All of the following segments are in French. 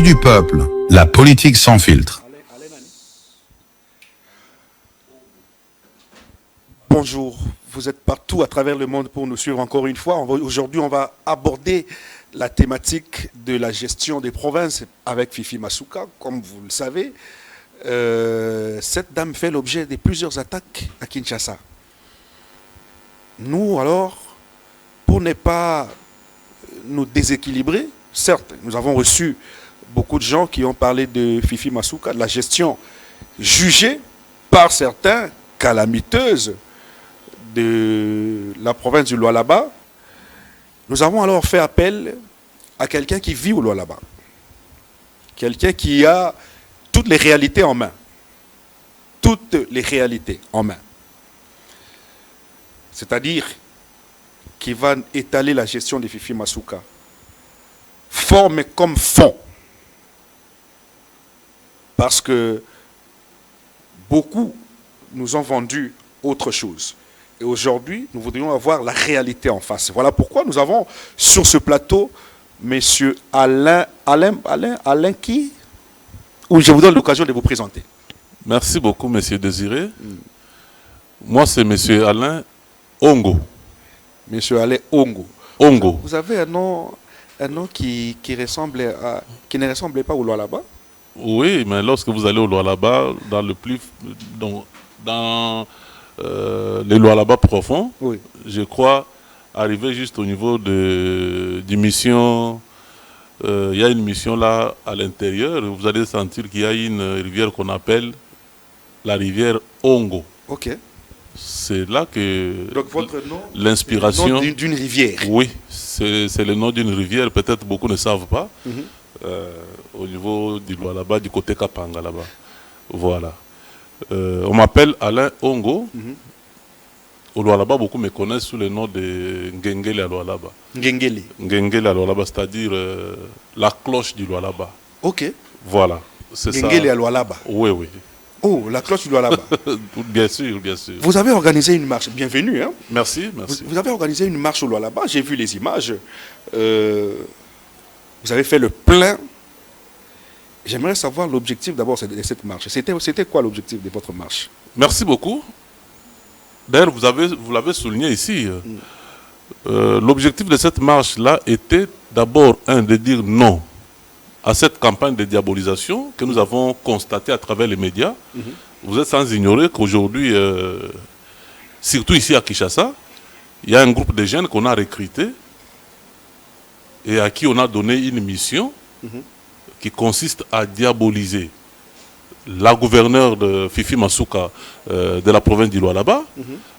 L'œil du peuple, la politique sans filtre. Bonjour, vous êtes partout à travers le monde pour nous suivre encore une fois. Aujourd'hui, on va aborder la thématique de la gestion des provinces avec Fifi Masuka. Comme vous le savez, cette dame fait l'objet de plusieurs attaques à Kinshasa. Nous, alors, pour ne pas nous déséquilibrer, certes, nous avons reçu beaucoup de gens qui ont parlé de Fifi Masuka, de la gestion jugée par certains calamiteuse de la province du Lualaba. Nous avons alors fait appel à quelqu'un qui vit au Lualaba, quelqu'un qui a toutes les réalités en main, toutes les réalités en main. C'est-à-dire qui va étaler la gestion de Fifi Masuka, forme comme fond. Parce que beaucoup nous ont vendu autre chose. Et aujourd'hui, nous voudrions avoir la réalité en face. Voilà pourquoi nous avons sur ce plateau M. Alain qui, où je vous donne l'occasion de vous présenter. Merci beaucoup, M. Désiré. Moi, c'est M. Alain Ongo. M. Alain Ongo. Ongo. Vous avez un nom qui ne ressemblait pas au Lualaba? Oui, mais lorsque vous allez au Lualaba, dans les Lualaba profonds, oui. Je crois arriver juste au niveau du mission. Il y a une mission là à l'intérieur. Vous allez sentir qu'il y a une rivière qu'on appelle la rivière Ongo. Ok. C'est là que donc votre nom, l'inspiration. C'est le nom d'une rivière. Oui, c'est le nom d'une rivière. Peut-être beaucoup ne savent pas. Au niveau du Lualaba, du côté Kapanga là-bas. Voilà. On m'appelle Alain Ongo. Au Lualaba, beaucoup me connaissent sous le nom de Ngengele à Lualaba. Ngengele. Ngengele à Lualaba, c'est-à-dire la cloche du Lualaba. Ok. Voilà, c'est ça. Ngengele à Lualaba. Oui, oui. Oh, la cloche du Lualaba. Bien sûr, bien sûr. Vous avez organisé une marche. Bienvenue. Hein? Merci, merci. Vous avez organisé une marche au Lualaba. J'ai vu les images. Vous avez fait le plein. J'aimerais savoir l'objectif d'abord de cette marche. C'était quoi l'objectif de votre marche? Merci beaucoup. D'ailleurs, vous l'avez souligné ici. L'objectif de cette marche-là était d'abord, de dire non à cette campagne de diabolisation que nous avons constatée à travers les médias. Vous êtes sans ignorer qu'aujourd'hui, surtout ici à Kinshasa, il y a un groupe de jeunes qu'on a recruté et à qui on a donné une mission qui consiste à diaboliser la gouverneure de Fifi Masuka de la province du Lualaba,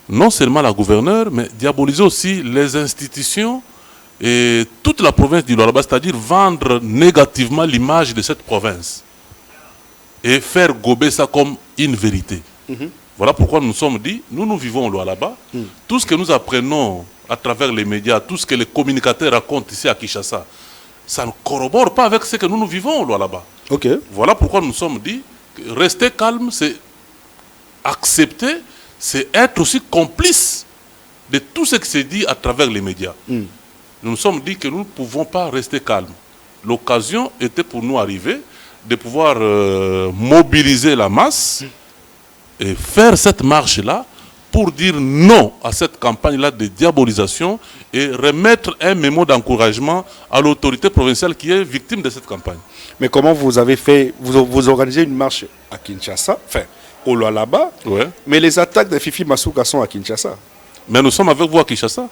non seulement la gouverneure, mais diaboliser aussi les institutions et toute la province du Lualaba, c'est-à-dire vendre négativement l'image de cette province et faire gober ça comme une vérité. Voilà pourquoi nous nous sommes dit, nous vivons au Lualaba, tout ce que nous apprenons à travers les médias, tout ce que les communicateurs racontent ici à Kinshasa, ça ne corrobore pas avec ce que nous vivons au Lualaba. Okay. Voilà pourquoi nous nous sommes dit, rester calme, c'est accepter, c'est être aussi complice de tout ce qui se dit à travers les médias. Nous nous sommes dit que nous ne pouvons pas rester calmes. L'occasion était pour nous arriver de pouvoir mobiliser la masse et faire cette marche-là pour dire non à cette campagne-là de diabolisation et remettre un mémo d'encouragement à l'autorité provinciale qui est victime de cette campagne. Mais comment vous avez fait, vous organisez une marche à Kinshasa, enfin au Lualaba, ouais. Mais les attaques de Fifi Masuka sont à Kinshasa. Mais nous sommes avec vous à Kinshasa.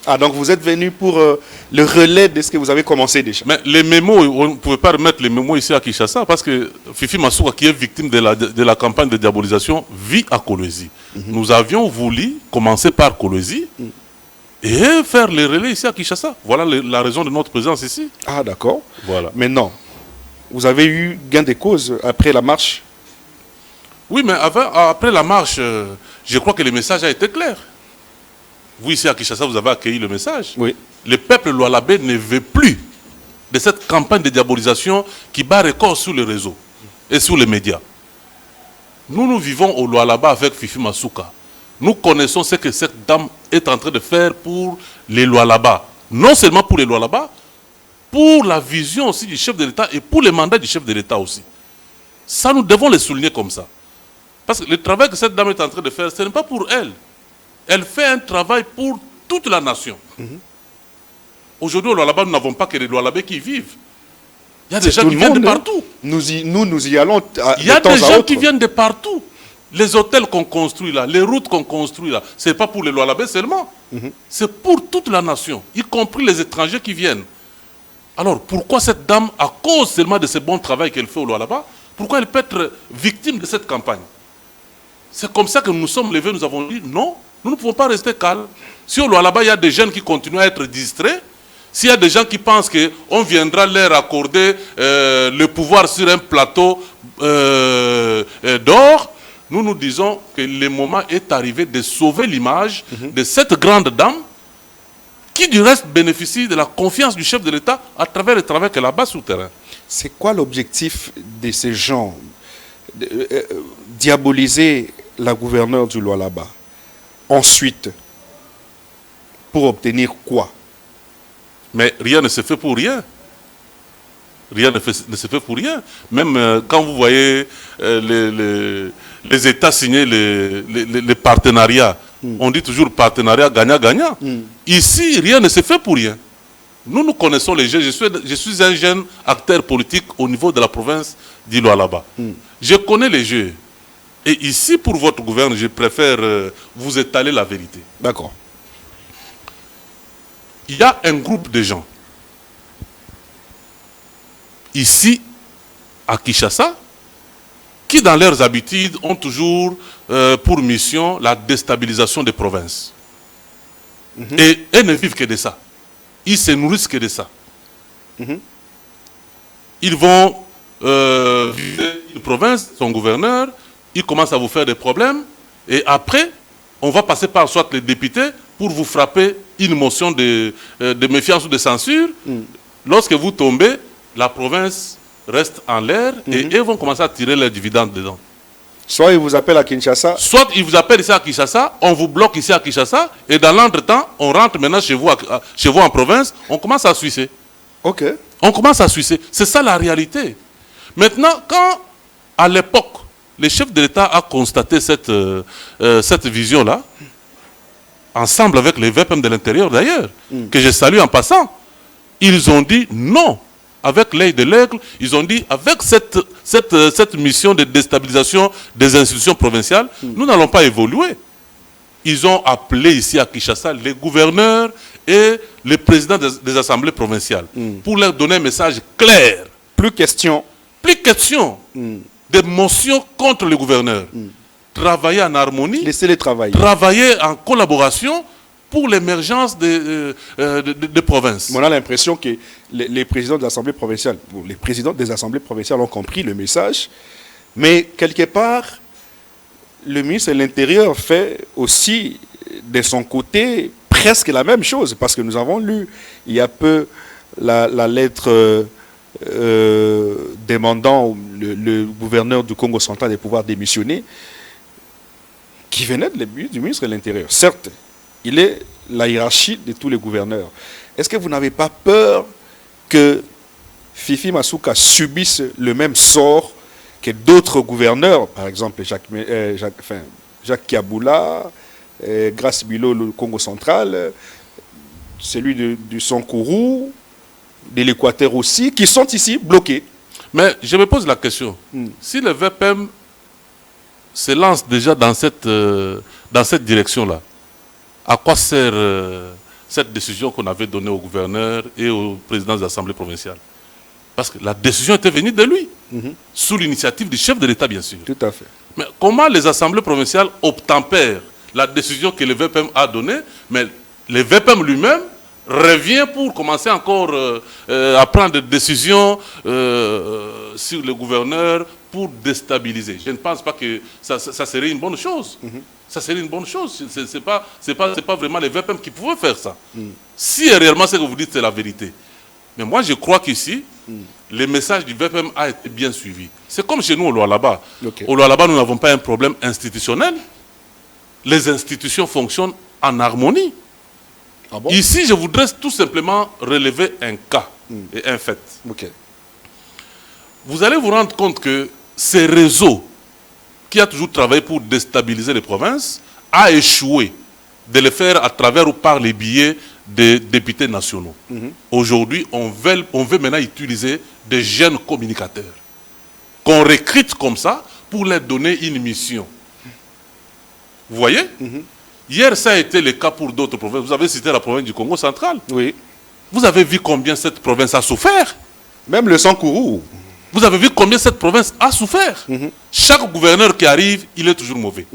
Ah, donc vous êtes venu pour le relais de ce que vous avez commencé déjà. Mais les mémos, on ne pouvait pas remettre les mémos ici à Kinshasa parce que Fifi Masuka, qui est victime de la campagne de diabolisation, vit à Kolwezi. Nous avions voulu commencer par Kolwezi et faire les relais ici à Kinshasa. Voilà la raison de notre présence ici. Ah, d'accord. Voilà. Mais non, vous avez eu gain de cause après la marche? Oui, mais après la marche, je crois que le message a été clair. Vous, ici à Kinshasa, vous avez accueilli le message. Oui. Le peuple lualabais ne veut plus de cette campagne de diabolisation qui bat record sur les réseaux et sur les médias. Nous vivons au Lualaba avec Fifi Masuka. Nous connaissons ce que cette dame est en train de faire pour les Lualaba. Non seulement pour les Lualaba, pour la vision aussi du chef de l'État et pour les mandats du chef de l'État aussi. Ça, nous devons le souligner comme ça. Parce que le travail que cette dame est en train de faire, ce n'est pas pour elle. Elle fait un travail pour toute la nation. Aujourd'hui, au Lualaba, nous n'avons pas que les Lualabais qui vivent. Il y a des gens qui viennent de partout. Nous y allons Il y a des gens qui viennent de partout. Les hôtels qu'on construit là, les routes qu'on construit là, ce n'est pas pour les Lualabais seulement. C'est pour toute la nation, y compris les étrangers qui viennent. Alors, pourquoi cette dame, à cause seulement de ce bon travail qu'elle fait au Lualaba, pourquoi elle peut être victime de cette campagne? C'est comme ça que nous nous sommes levés, nous avons dit non, nous ne pouvons pas rester calmes. Si au Lualaba, il y a des jeunes qui continuent à être distraits, s'il y a des gens qui pensent qu'on viendra leur accorder le pouvoir sur un plateau d'or, nous nous disons que le moment est arrivé de sauver l'image de cette grande dame qui du reste bénéficie de la confiance du chef de l'État à travers le travail qu'elle a bas souterrain. C'est quoi l'objectif de ces gens? Diaboliser la gouverneure du Lualaba. Ensuite, pour obtenir quoi? Mais rien ne se fait pour rien. Rien ne se fait pour rien. Même quand vous voyez les États signer les partenariats, on dit toujours partenariat gagnant-gagnant. Ici, rien ne se fait pour rien. Nous connaissons les jeux. Je suis un jeune acteur politique au niveau de la province du Lualaba. Je connais les jeux. Et ici, pour votre gouvernement, je préfère vous étaler la vérité. D'accord. Il y a un groupe de gens ici, à Kinshasa, qui dans leurs habitudes ont toujours pour mission la déstabilisation des provinces. Et elles ne vivent que de ça. Ils se nourrissent que de ça. Ils vont viser une province, son gouverneur, il commence à vous faire des problèmes, et après, on va passer par soit les députés pour vous frapper une motion de méfiance ou de censure. Lorsque vous tombez, la province reste en l'air et ils vont commencer à tirer leurs dividendes dedans. Soit ils vous appellent à Kinshasa. Soit ils vous appellent ici à Kinshasa, on vous bloque ici à Kinshasa, et dans l'entretemps, on rentre maintenant chez vous en province, on commence à sucer. Ok. On commence à sucer. C'est ça la réalité. Maintenant, quand, à l'époque, le chef de l'État a constaté cette vision-là, ensemble avec les VPM de l'intérieur d'ailleurs, que je salue en passant, ils ont dit non. Avec l'œil de l'aigle, ils ont dit, avec cette mission de déstabilisation des institutions provinciales, nous n'allons pas évoluer. Ils ont appelé ici à Kinshasa les gouverneurs et les présidents des assemblées provinciales pour leur donner un message clair. Plus question. Plus question de motions contre le gouverneur. Travailler en harmonie. Laissez-les travailler. Travailler en collaboration pour l'émergence des provinces. On a l'impression que les présidents de l'Assemblée provinciale, les présidents des assemblées provinciales ont compris le message, mais quelque part, le ministre de l'Intérieur fait aussi de son côté presque la même chose, parce que nous avons lu il y a peu la lettre demandant le gouverneur du Congo central de pouvoir démissionner, qui venait du ministre de l'Intérieur. Certes, il est la hiérarchie de tous les gouverneurs. Est-ce que vous n'avez pas peur que Fifi Masuka subisse le même sort que d'autres gouverneurs, par exemple Jacques Kiaboula, Grace Bilo, le Congo central, celui du Sankourou, de l'Équateur aussi, qui sont ici bloqués? Mais je me pose la question, si le VPM se lance déjà dans cette direction-là, à quoi sert cette décision qu'on avait donnée au gouverneur et au président de l'Assemblée provinciale? Parce que la décision était venue de lui, sous l'initiative du chef de l'État, bien sûr. Tout à fait. Mais comment les assemblées provinciales obtempèrent la décision que le VPM a donnée, mais le VPM lui-même revient pour commencer encore à prendre des décisions sur le gouverneur pour déstabiliser. Je ne pense pas que ça serait une bonne chose. Ça serait une bonne chose. Ce n'est pas vraiment les VPM qui pouvaient faire ça. Si réellement ce que vous dites, c'est la vérité. Mais moi, je crois qu'ici, le message du VPM a été bien suivi. C'est comme chez nous au Lualaba. Okay. Au Lualaba, nous n'avons pas un problème institutionnel. Les institutions fonctionnent en harmonie. Ah bon? Ici, je voudrais tout simplement relever un cas. et un fait. Ok. Vous allez vous rendre compte que ces réseaux qui a toujours travaillé pour déstabiliser les provinces a échoué de le faire à travers ou par les billets des députés nationaux. Aujourd'hui, on veut maintenant utiliser des jeunes communicateurs qu'on recrute comme ça pour leur donner une mission. Vous voyez? Hier, ça a été le cas pour d'autres provinces. Vous avez cité la province du Congo central. Oui. Vous avez vu combien cette province a souffert. Même le Sankourou. Vous avez vu combien cette province a souffert. Chaque gouverneur qui arrive, il est toujours mauvais.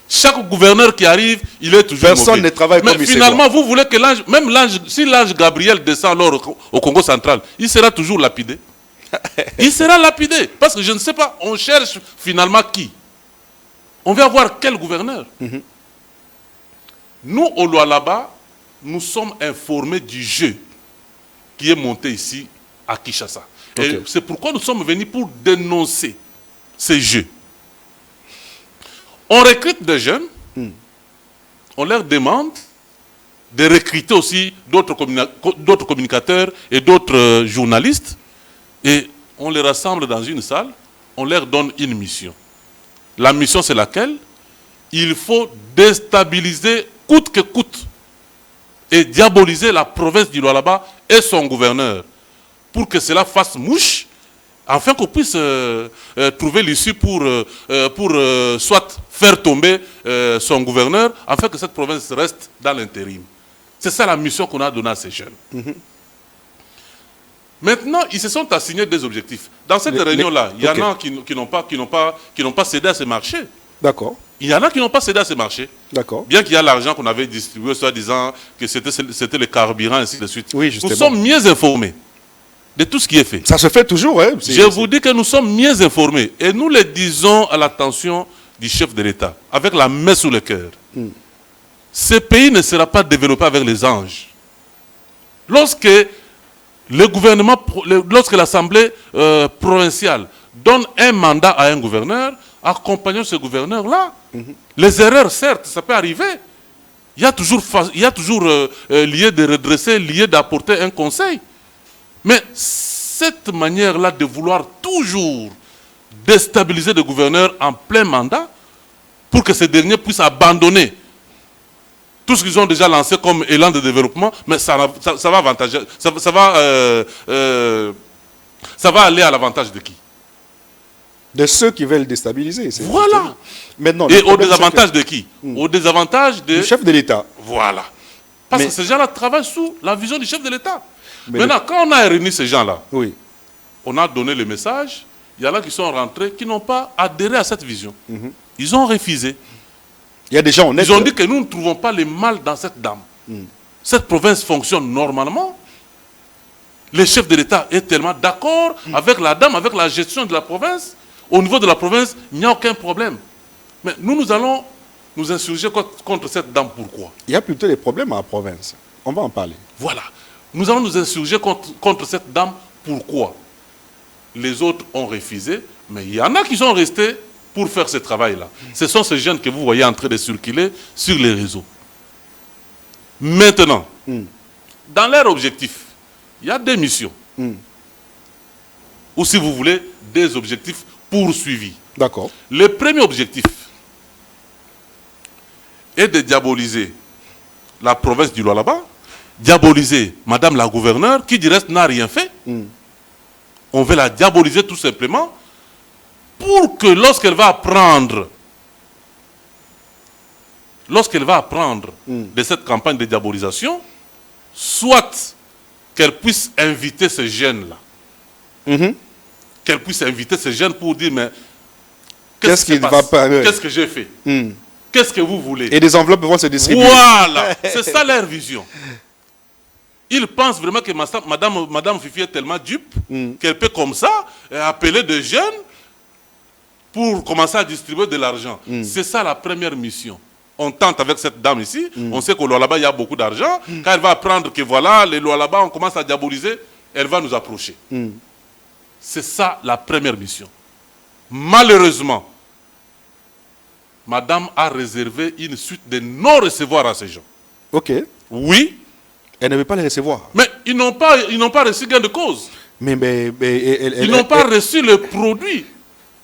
Chaque gouverneur qui arrive, il est toujours mauvais. Personne ne travaille comme il se doit. Mais finalement, vous voulez que l'ange, même l'ange, si l'ange Gabriel descend alors au Congo central, il sera toujours lapidé. Il sera lapidé. Parce que je ne sais pas, on cherche finalement qui. On veut avoir quel gouverneur. Nous, au Lualaba, nous sommes informés du jeu qui est monté ici à Kinshasa. Et c'est pourquoi nous sommes venus pour dénoncer ces jeux. On recrute des jeunes, on leur demande de recruter aussi d'autres communicateurs et d'autres journalistes, et on les rassemble dans une salle, on leur donne une mission. La mission, c'est laquelle? Il faut déstabiliser coûte que coûte et diaboliser la province du Lualaba et son gouverneur pour que cela fasse mouche, afin qu'on puisse trouver l'issue pour soit faire tomber son gouverneur, afin que cette province reste dans l'intérim. C'est ça la mission qu'on a donnée à ces jeunes. Maintenant, ils se sont assignés des objectifs. Dans cette réunion-là, il y en a qui n'ont pas cédé à ce marché. D'accord. Il y en a qui n'ont pas cédé à ce marché. D'accord. Bien qu'il y a l'argent qu'on avait distribué, soit disant que c'était le carburant, ainsi de suite. Oui, justement. Nous sommes mieux informés de tout ce qui est fait. Ça se fait toujours, hein. Je vous dis que nous sommes mieux informés. Et nous le disons à l'attention du chef de l'État, avec la main sous le cœur. Ce pays ne sera pas développé avec les anges. Lorsque le gouvernement, lorsque l'Assemblée provinciale donne un mandat à un gouverneur, accompagnons ce gouverneur-là. Les erreurs, certes, ça peut arriver. Il y a toujours lieu de redresser, lieu d'apporter un conseil. Mais cette manière-là de vouloir toujours déstabiliser le gouverneur en plein mandat pour que ces derniers puissent abandonner tout ce qu'ils ont déjà lancé comme élan de développement, mais ça va avantager, ça va aller à l'avantage de qui? De ceux qui veulent déstabiliser. Voilà. Maintenant, et au désavantage de qui? Au désavantage du chef de l'État. Voilà. Parce que ces gens-là travaillent sous la vision du chef de l'État. Maintenant, quand on a réuni ces gens-là, on a donné le message, il y en a qui sont rentrés, qui n'ont pas adhéré à cette vision. Ils ont refusé. Il y a des gens honnêtes. Ils ont dit que nous ne trouvons pas le mal dans cette dame. Cette province fonctionne normalement. Le chef de l'État est tellement d'accord avec la dame, avec la gestion de la province. Au niveau de la province, il n'y a aucun problème. Mais nous allons nous insurger contre cette dame. Pourquoi? Il y a plutôt des problèmes à la province. On va en parler. Voilà. Nous allons nous insurger contre cette dame. Pourquoi? Les autres ont refusé, mais il y en a qui sont restés pour faire ce travail-là. Ce sont ces jeunes que vous voyez en train de circuler sur les réseaux. Maintenant, dans leur objectif, il y a des missions. Ou si vous voulez, des objectifs poursuivis. D'accord. Le premier objectif est de diaboliser la province du Lualaba, diaboliser Madame la gouverneure, qui du reste n'a rien fait. On veut la diaboliser tout simplement pour que lorsqu'elle va apprendre de cette campagne de diabolisation, soit qu'elle puisse inviter ces jeunes-là. Qu'elle puisse inviter ces jeunes pour dire, mais qu'est-ce qui se passe? Qu'est-ce que j'ai fait? Qu'est-ce que vous voulez? Et des enveloppes vont se distribuer. Voilà, c'est ça leur vision. Ils pensent vraiment que Madame Fifi est tellement dupe qu'elle peut comme ça appeler des jeunes pour commencer à distribuer de l'argent. C'est ça la première mission. On tente avec cette dame ici, on sait qu'au Lualaba il y a beaucoup d'argent. Quand elle va apprendre que voilà, les Lualaba on commence à diaboliser, elle va nous approcher. C'est ça la première mission. Malheureusement, Madame a réservé une suite de non-recevoir à ces gens. Ok. Oui. Elle ne veut pas les recevoir. Mais ils n'ont pas reçu gain de cause. Ils n'ont pas reçu le produit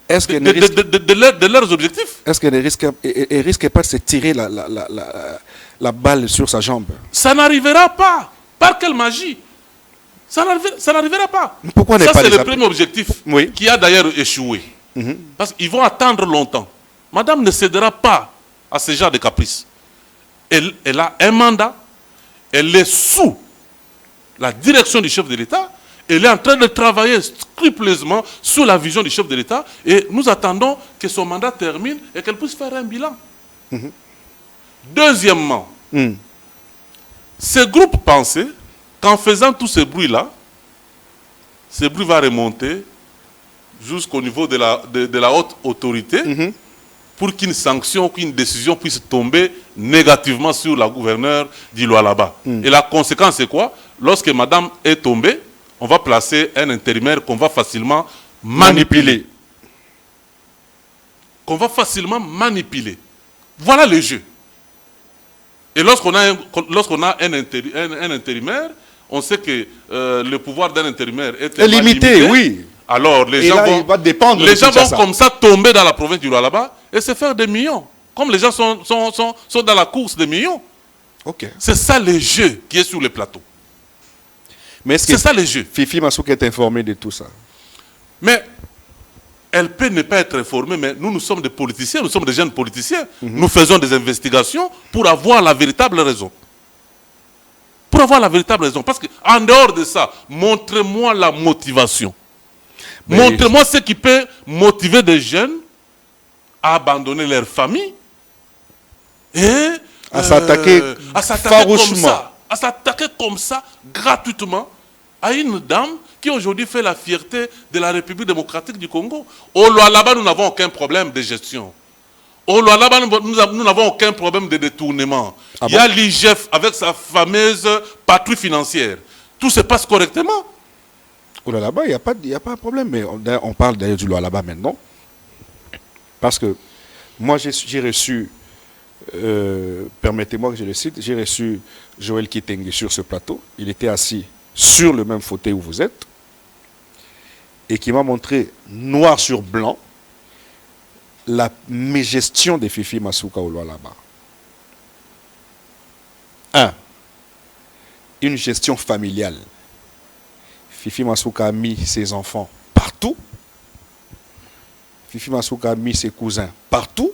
de leurs objectifs. Est-ce qu'elle ne risque pas de se tirer la balle sur sa jambe? Ça n'arrivera pas. Par quelle magie? Ça n'arrivera pas. Pourquoi ça, c'est le premier objectif qui a d'ailleurs échoué. Mm-hmm. Parce qu'ils vont attendre longtemps. Madame ne cédera pas à ce genre de caprices. Elle a un mandat. Elle est sous la direction du chef de l'État. Elle est en train de travailler scrupuleusement sous la vision du chef de l'État. Et nous attendons que son mandat termine et qu'elle puisse faire un bilan. Mm-hmm. Deuxièmement, ce groupe pensait qu'en faisant tout ce bruit-là, ce bruit va remonter jusqu'au niveau de la haute autorité pour qu'une sanction, qu'une décision puisse tomber négativement sur la gouverneure du Lualaba. Et la conséquence, c'est quoi? Lorsque madame est tombée, on va placer un intérimaire qu'on va facilement manipuler. Voilà le jeu. Et lorsqu'on a un intérimaire, on sait que le pouvoir d'un intérimaire est limité, oui. Alors les gens vont comme ça tomber dans la province du Lualaba et se faire des millions. Comme les gens sont dans la course des millions. Okay. C'est ça le jeu qui est sur le plateau. Mais c'est ça le jeu. Fifi Masuka est informée de tout ça. Mais elle peut ne pas être informée, mais nous sommes des politiciens, nous sommes des jeunes politiciens. Nous faisons des investigations pour avoir la véritable raison. Pour avoir la véritable raison. Parce qu'en dehors de ça, montrez-moi la motivation. Montrez-moi ce qui peut motiver des jeunes à abandonner leur famille et à s'attaquer farouchement. À s'attaquer comme ça, gratuitement, à une dame qui aujourd'hui fait la fierté de la République démocratique du Congo. Au Lualaba, nous n'avons aucun problème de gestion. Au Lualaba, nous n'avons aucun problème de détournement. Il y a l'IGF avec sa fameuse patrouille financière. Tout se passe correctement. Au Lualaba, il n'y a pas de problème. Mais on parle d'ailleurs du Lualaba maintenant. Parce que moi, j'ai reçu, permettez-moi que je le cite, j'ai reçu Joël Kitenge sur ce plateau. Il était assis sur le même fauteuil où vous êtes. Et qui m'a montré noir sur blanc la mégestion de Fifi Masuka au Lualaba. 1. Une gestion familiale. Fifi Masuka a mis ses enfants partout. Fifi Masuka a mis ses cousins partout.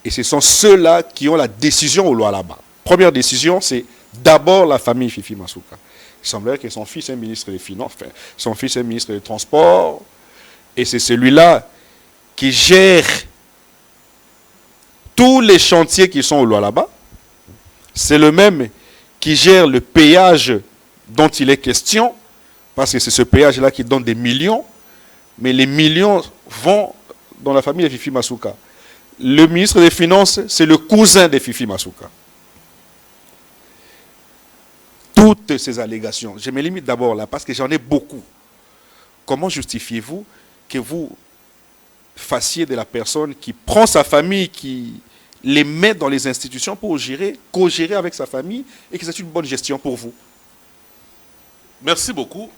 Et ce sont ceux-là qui ont la décision au Lualaba. Première décision, c'est d'abord la famille Fifi Masuka. Il semblerait que son fils est ministre des Finances, enfin, son fils est ministre des Transports. Et c'est celui-là qui gère tous les chantiers qui sont au Lualaba. C'est le même qui gère le péage dont il est question, parce que c'est ce péage-là qui donne des millions, mais les millions vont dans la famille de Fifi Masuka. Le ministre des Finances, c'est le cousin de Fifi Masuka. Toutes ces allégations, je me limite d'abord là, parce que j'en ai beaucoup. Comment justifiez-vous que vous fassiez de la personne qui prend sa famille, qui les met dans les institutions pour gérer, co-gérer avec sa famille, et que c'est une bonne gestion pour vous? Merci beaucoup.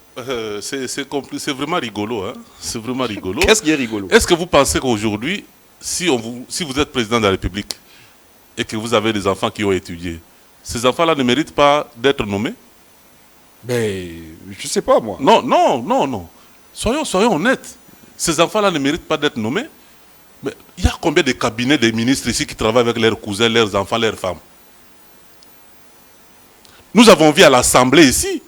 C'est vraiment rigolo. Hein? C'est vraiment rigolo. Qu'est-ce qui est rigolo? Est-ce que vous pensez qu'aujourd'hui, si vous êtes président de la République et que vous avez des enfants qui ont étudié, ces enfants-là ne méritent pas d'être nommés? Ben, je ne sais pas, moi. Non. Soyons honnêtes. Ces enfants-là ne méritent pas d'être nommés. Mais il y a combien de cabinets de ministres ici qui travaillent avec leurs cousins, leurs enfants, leurs femmes? Nous avons vu à l'Assemblée ici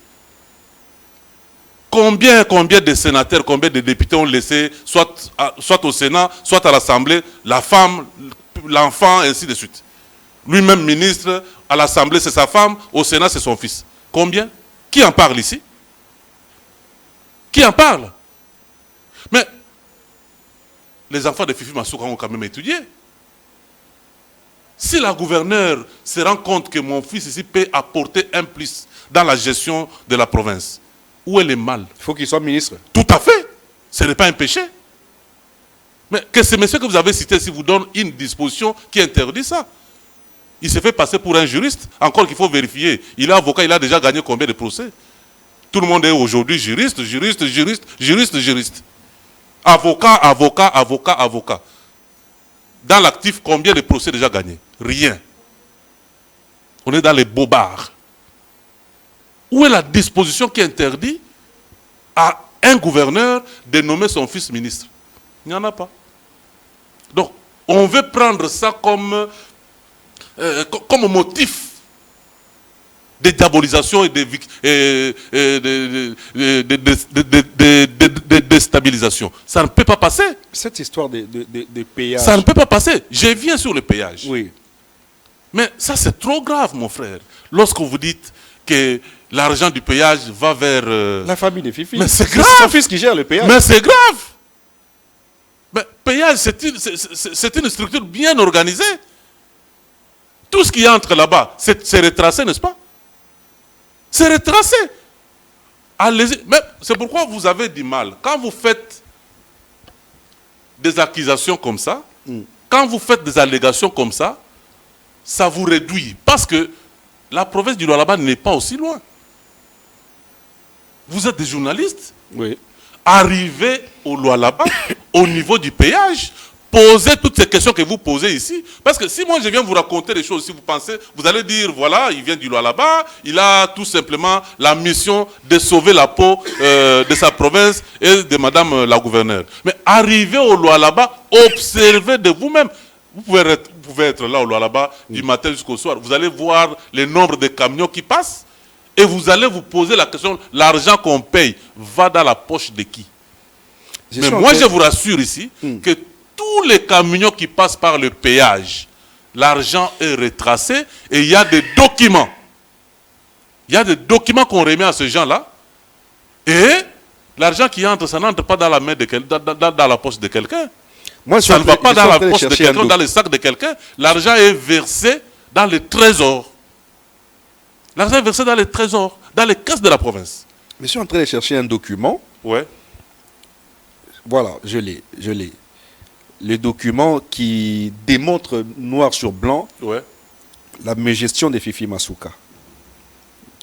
combien de sénateurs, combien de députés ont laissé, soit au Sénat, soit à l'Assemblée, la femme, l'enfant, ainsi de suite. Lui-même ministre, à l'Assemblée c'est sa femme, au Sénat c'est son fils. Combien? Qui en parle ici? Qui en parle? Mais les enfants de Fifi Masuka ont quand même étudié. Si la gouverneure se rend compte que mon fils ici peut apporter un plus dans la gestion de la province, où est le mal? Il faut qu'il soit ministre. Tout à fait. Ce n'est pas un péché. Mais que ce monsieur que vous avez cité ici vous donne une disposition qui interdit ça. Il se fait passer pour un juriste, encore qu'il faut vérifier. Il est avocat, il a déjà gagné combien de procès? Tout le monde est aujourd'hui juriste. Avocat. Dans l'actif, combien de procès déjà gagnés? Rien. On est dans les bobards. Où est la disposition qui interdit à un gouverneur de nommer son fils ministre? Il n'y en a pas. Donc, on veut prendre ça comme motif de diabolisation et de déstabilisation. Ça ne peut pas passer. Cette histoire de péage. Ça ne peut pas passer. Je viens sur le péage. Oui. Mais ça, c'est trop grave, mon frère. Lorsque vous dites que l'argent du péage va vers... La famille des Fifi. Mais c'est grave. C'est son fils qui gère le péage. Mais c'est grave. Mais péage, c'est une structure bien organisée. Tout ce qui entre là-bas, c'est retracé, n'est-ce pas? C'est retracé. Allez-y. Mais c'est pourquoi vous avez du mal. Quand vous faites des accusations comme ça, quand vous faites des allégations comme ça vous réduit. Parce que la province du Lualaba n'est pas aussi loin. Vous êtes des journalistes. Oui. Arrivez au Lualaba, au niveau du péage, posez toutes ces questions que vous posez ici. Parce que si moi je viens vous raconter des choses, si vous pensez, vous allez dire, voilà, il vient du Lualaba, il a tout simplement la mission de sauver la peau de sa province et de madame la gouverneure. Mais arrivez au Lualaba, observez de vous-même. Vous pouvez être là au Lualaba du matin jusqu'au soir. Vous allez voir le nombre de camions qui passent et vous allez vous poser la question, l'argent qu'on paye va dans la poche de qui? Mais moi je vous rassure ici que tous les camions qui passent par le péage, l'argent est retracé et il y a des documents. Il y a des documents qu'on remet à ces gens-là. Et l'argent qui entre, ça n'entre pas dans la main de dans la poche de quelqu'un. Ça ne va pas dans la poche de quelqu'un, dans le sac de quelqu'un. L'argent est versé dans les trésors. L'argent est versé dans les trésors, dans les caisses de la province. Je suis en train de chercher un document. Ouais. Voilà, je l'ai. Le document qui démontre noir sur blanc la gestion de Fifi Masuka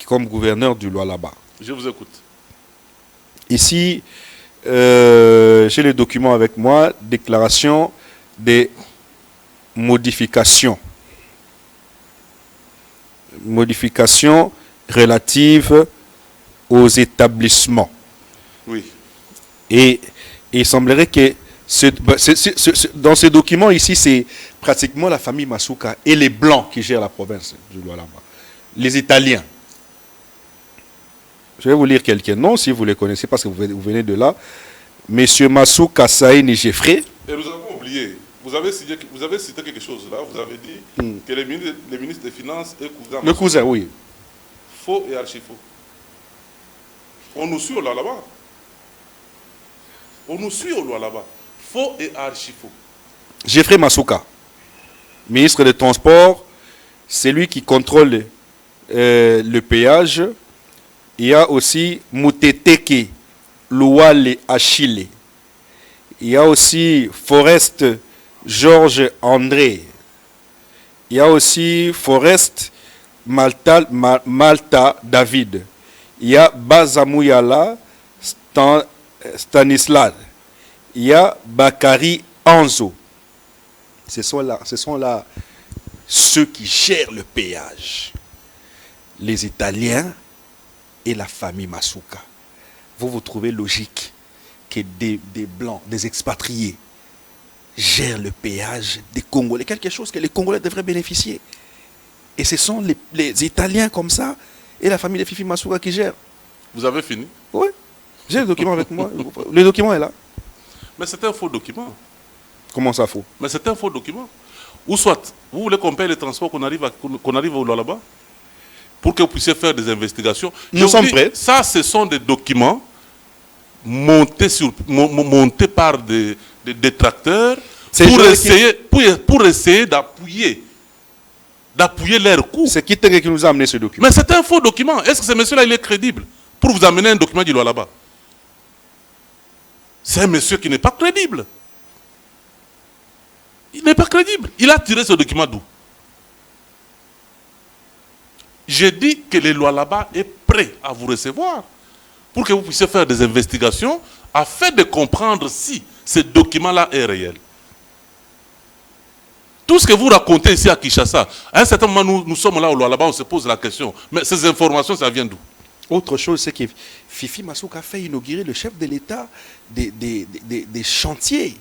comme gouverneur du Lualaba. Je vous écoute. Ici, j'ai le document avec moi, déclaration des modifications. Modifications relatives aux établissements. Oui. Et il semblerait que dans ce document ici, c'est pratiquement la famille Masuka et les Blancs qui gèrent la province du Lualaba. Les Italiens. Je vais vous lire quelques noms si vous les connaissez parce que vous venez de là. Monsieur Masuka Saini Jeffrey. Et nous avons oublié. Vous avez cité quelque chose là. Vous avez dit que le ministre des Finances est cousin. Le cousin, oui. Faux et archi-faux. On nous suit au Lualaba. On nous suit au Lualaba. Faux et archi-faux. Jeffrey Masuka, ministre des Transports, c'est lui qui contrôle le péage. Il y a aussi Muteteke Louale Achille. Il y a aussi Forest Georges André. Il y a aussi Forest Malta David. Il y a Bazamouyala Stanislas. Il y a Bakari Anzo. Ce sont là ceux qui gèrent le péage. Les Italiens et la famille Masuka. Vous trouvez logique que des Blancs, des expatriés, gèrent le péage des Congolais, quelque chose que les Congolais devraient bénéficier. Et ce sont les Italiens comme ça et la famille de Fifi Masuka qui gèrent. Vous avez fini? Oui. J'ai le document avec moi. Le document est là. Mais c'est un faux document. Comment ça faux? Mais c'est un faux document. Ou soit, vous voulez qu'on paye les transports qu'on arrive au Lualaba pour que vous puissiez faire des investigations. Nous sommes prêts. Ça, ce sont des documents montés par des détracteurs pour essayer d'appuyer leur coup. C'est qui qui nous a amené ce document? Mais c'est un faux document. Est-ce que ce monsieur-là, il est crédible pour vous amener un document du Lualaba? C'est un monsieur qui n'est pas crédible. Il n'est pas crédible. Il a tiré ce document d'où? J'ai dit que le Lualaba est prêt à vous recevoir. pour que vous puissiez faire des investigations afin de comprendre si ce document-là est réel. Tout ce que vous racontez ici à Kinshasa, à un certain moment, nous sommes là au Lualaba, on se pose la question, mais ces informations, ça vient d'où? Autre chose, c'est que Fifi Masuka a fait inaugurer le chef de l'État des chantiers,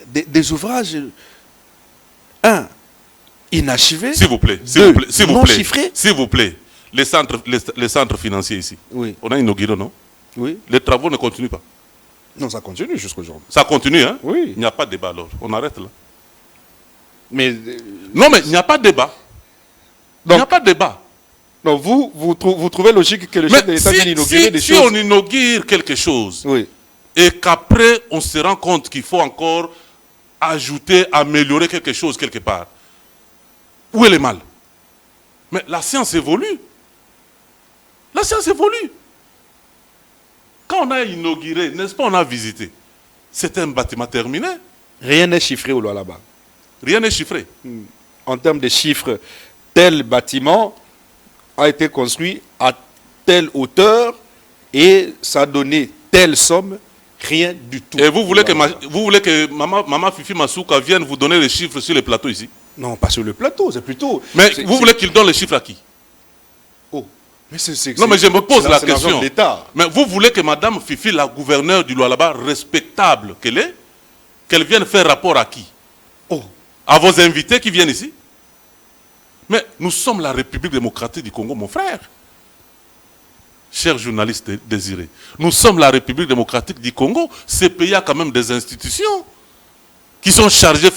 des ouvrages, inachevés, s'il vous plaît, non chiffrés. s'il vous plaît, les centres financiers ici, Oui. on a inauguré, non? Oui. Les travaux ne continuent pas. Non, ça continue jusqu'aujourd'hui. Ça continue, hein? Oui. Il n'y a pas de débat alors, on arrête là. Mais Non, mais il n'y a pas de débat. Il n'y a pas de débat. donc vous trouvez logique que le chef de Mais l'État vienne inaugurer des si choses. on inaugure quelque chose, Oui. et qu'après on se rend compte qu'il faut encore ajouter, améliorer quelque chose quelque part, où est le mal? Mais la science évolue. La science évolue. Quand on a inauguré, n'est-ce pas, on a visité, c'était un bâtiment terminé. Rien n'est chiffré au Lualaba. Rien n'est chiffré. En termes de chiffres, tel bâtiment a été construit à telle hauteur et ça a donné telle somme, rien du tout. Et vous voulez que maman Fifi Masuka vienne vous donner les chiffres sur le plateau ici? Non, pas sur le plateau, c'est plutôt... Mais vous voulez qu'il donne les chiffres à qui? Oh, mais Non, mais je me pose la question. C'est l'argent de l'État. Mais vous voulez que madame Fifi, la gouverneure du Lualaba, respectable qu'elle est, qu'elle vienne faire rapport à qui? Oh, À vos invités qui viennent ici? Mais nous sommes la République démocratique du Congo, mon frère. Chers journalistes désirés, nous sommes la République démocratique du Congo. Ce pays a quand même des institutions qui sont chargées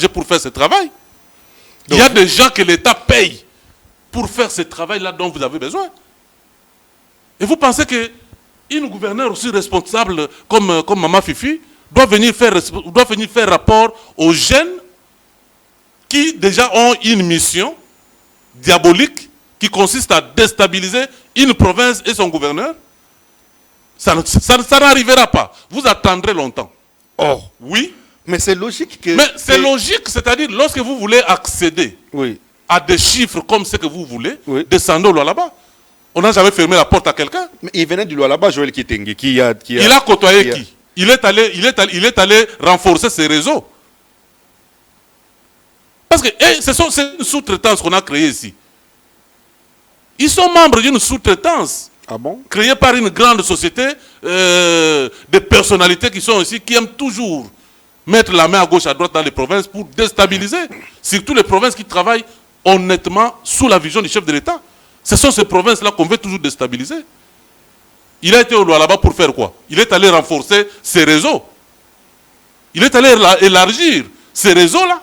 pour faire ce travail. Donc, il y a des gens que l'État paye pour faire ce travail-là dont vous avez besoin. Et vous pensez qu'une gouverneure aussi responsable comme Maman Fifi doit venir faire rapport aux jeunes qui déjà ont une mission diabolique qui consiste à déstabiliser une province et son gouverneur? Ça n'arrivera pas. Vous attendrez longtemps. oh. Oui. Mais c'est logique que... Mais c'est logique, c'est-à-dire lorsque vous voulez accéder Oui. à des chiffres comme ce que vous voulez, Oui. descendez là-bas. On n'a jamais fermé la porte à quelqu'un. Mais il venait du Lualaba, Joël Kitenge, qui a... Il a côtoyé qui? Il est allé renforcer ses réseaux. Parce que c'est une sous-traitance qu'on a créée ici. Ils sont membres d'une sous-traitance Ah bon? créée par une grande société, des personnalités qui sont ici, qui aiment toujours mettre la main à gauche, à droite dans les provinces pour déstabiliser. Surtout les provinces qui travaillent honnêtement sous la vision du chef de l'État. Ce sont ces provinces-là qu'on veut toujours déstabiliser. Il a été au Lualaba pour faire quoi? Il est allé renforcer ses réseaux. Il est allé élargir ces réseaux-là.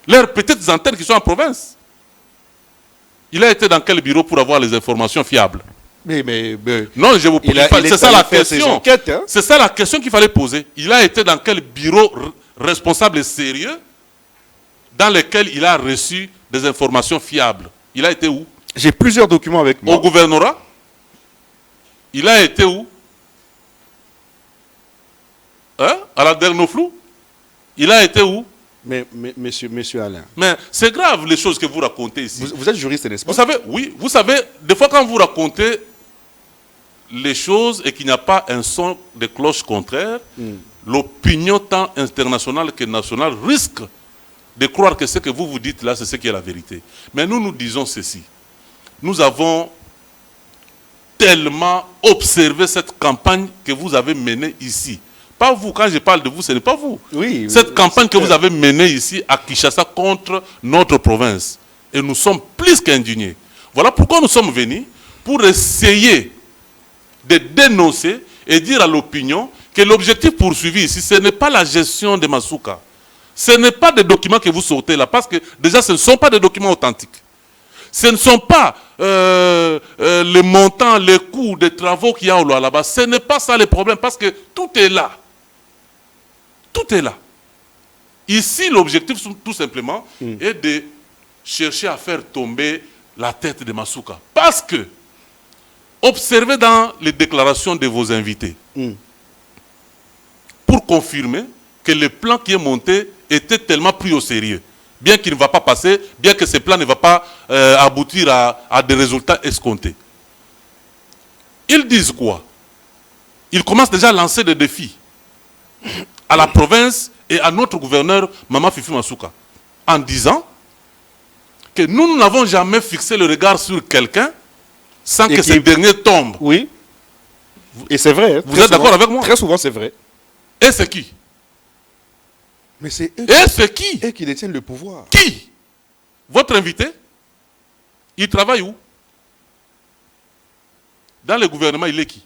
Leurs petites antennes qui sont en province. Il a été dans quel bureau pour avoir les informations fiables? Mais Non, je vous pose. C'est ça la question. Hein? C'est ça la question qu'il fallait poser. Il a été dans quel bureau responsable et sérieux dans lequel il a reçu des informations fiables? Il a été où? J'ai plusieurs documents avec moi. Au gouvernorat? Il a été où? Hein? À la dernière flou? Il a été où? Mais monsieur Alain. Mais c'est grave les choses que vous racontez ici. Vous êtes juriste, n'est-ce pas? Vous savez, oui, vous savez, des fois quand vous racontez les choses et qu'il n'y a pas un son de cloche contraire, l'opinion tant internationale que nationale risque de croire que ce que vous dites là, c'est ce qui est la vérité. Mais nous disons ceci. Nous avons tellement observé cette campagne que vous avez menée ici. Pas vous, quand je parle de vous, ce n'est pas vous. Oui. Cette campagne que vous avez menée ici à Kinshasa contre notre province. Et nous sommes plus qu'indignés. Voilà pourquoi nous sommes venus, pour essayer de dénoncer et dire à l'opinion que l'objectif poursuivi ici, ce n'est pas la gestion de Masuka. Ce n'est pas des documents que vous sortez là, parce que déjà ce ne sont pas des documents authentiques. Ce ne sont pas les montants, les coûts des travaux qu'il y a au Lualaba. Ce n'est pas ça le problème, parce que tout est là. Tout est là. Ici, l'objectif, tout simplement, est de chercher à faire tomber la tête de Masuka. Parce que, observez dans les déclarations de vos invités, pour confirmer que le plan qui est monté était tellement pris au sérieux. Bien qu'il ne va pas passer, bien que ce plan ne va pas aboutir à des résultats escomptés. Ils disent quoi? Ils commencent déjà à lancer des défis à la province et à notre gouverneur, Mama Fifi Masuka, en disant que nous n'avons jamais fixé le regard sur quelqu'un sans que ce dernier tombe. Oui. Et c'est vrai. Hein, vous êtes d'accord avec moi? Très souvent, c'est vrai. Et c'est qui? Mais c'est eux, eux qui détiennent le pouvoir. Qui? Votre invité? Il travaille où? Dans le gouvernement, il est qui?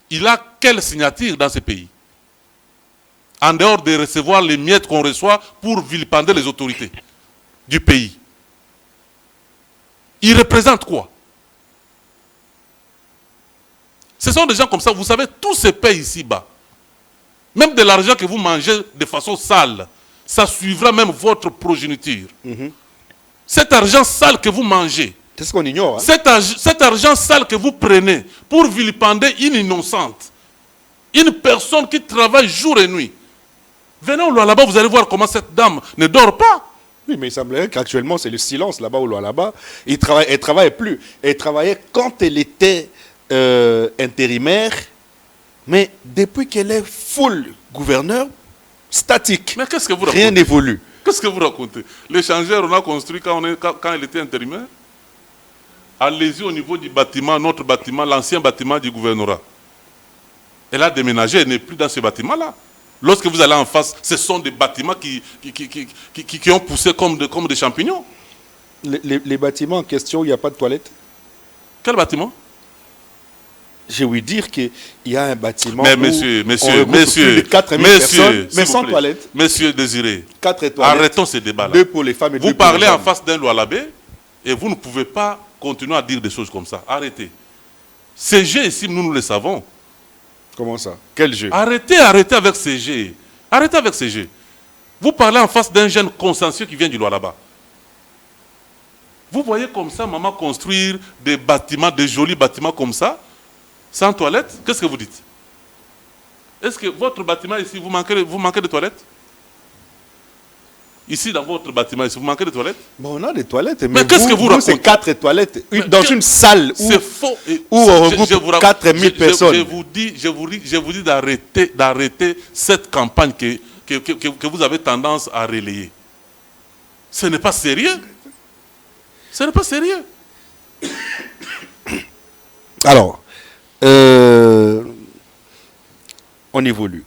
Il a quelle signature dans ce pays? En dehors de recevoir les miettes qu'on reçoit pour vilipender les autorités du pays. Il représente quoi? Ce sont des gens comme ça, vous savez, tout se paye ici-bas. Même de l'argent que vous mangez de façon sale, ça suivra même votre progéniture. Cet argent sale que vous mangez, c'est ce qu'on ignore. Hein? Cet argent sale que vous prenez pour vilipender une innocente, une personne qui travaille jour et nuit. Venez au là-bas, vous allez voir comment cette dame ne dort pas. Oui, mais il semblerait qu'actuellement, c'est le silence là-bas au là-bas. Elle ne travaille plus. Elle travaillait quand elle était intérimaire, mais depuis qu'elle est full gouverneur, statique. Mais qu'est-ce que vous racontez? Rien n'évolue. Qu'est-ce que vous racontez? L'échangeur, on a construit quand elle était intérimaire. Allez-y au niveau du bâtiment, notre bâtiment, l'ancien bâtiment du gouvernorat. Elle a déménagé, elle n'est plus dans ce bâtiment-là. Lorsque vous allez en face, ce sont des bâtiments qui ont poussé comme des champignons. Les bâtiments en question, il n'y a pas de toilette? Quel bâtiment? Je vais dire qu'il y a un bâtiment. Mais monsieur, plus de 4000 personnes, mais sans toilette. Monsieur Désiré, 4 toilettes. Arrêtons ce débat-là. 2 pour les femmes et 2 pour les hommes. Vous parlez en face d'un Loualabé et vous ne pouvez pas continuer à dire des choses comme ça. Arrêtez. Ces jeux ici, nous le savons. Comment ça? Quel jeu? Arrêtez avec ces jeux. Arrêtez avec ces jeux. Vous parlez en face d'un jeune consciencieux qui vient du Loualaba. Vous voyez comme ça, maman, construire des bâtiments, des jolis bâtiments comme ça, sans toilette. Qu'est-ce que vous dites? Est-ce que votre bâtiment ici, vous manquez de toilettes? Ici, dans votre bâtiment, ici, vous manquez de toilettes? Bon, on a des toilettes, mais qu'est-ce que vous racontez? C'est 4 toilettes. Dans une salle où on regroupe 4000 personnes. Je vous dis d'arrêter cette campagne que vous avez tendance à relayer. Ce n'est pas sérieux. Ce n'est pas sérieux. Alors, on évolue.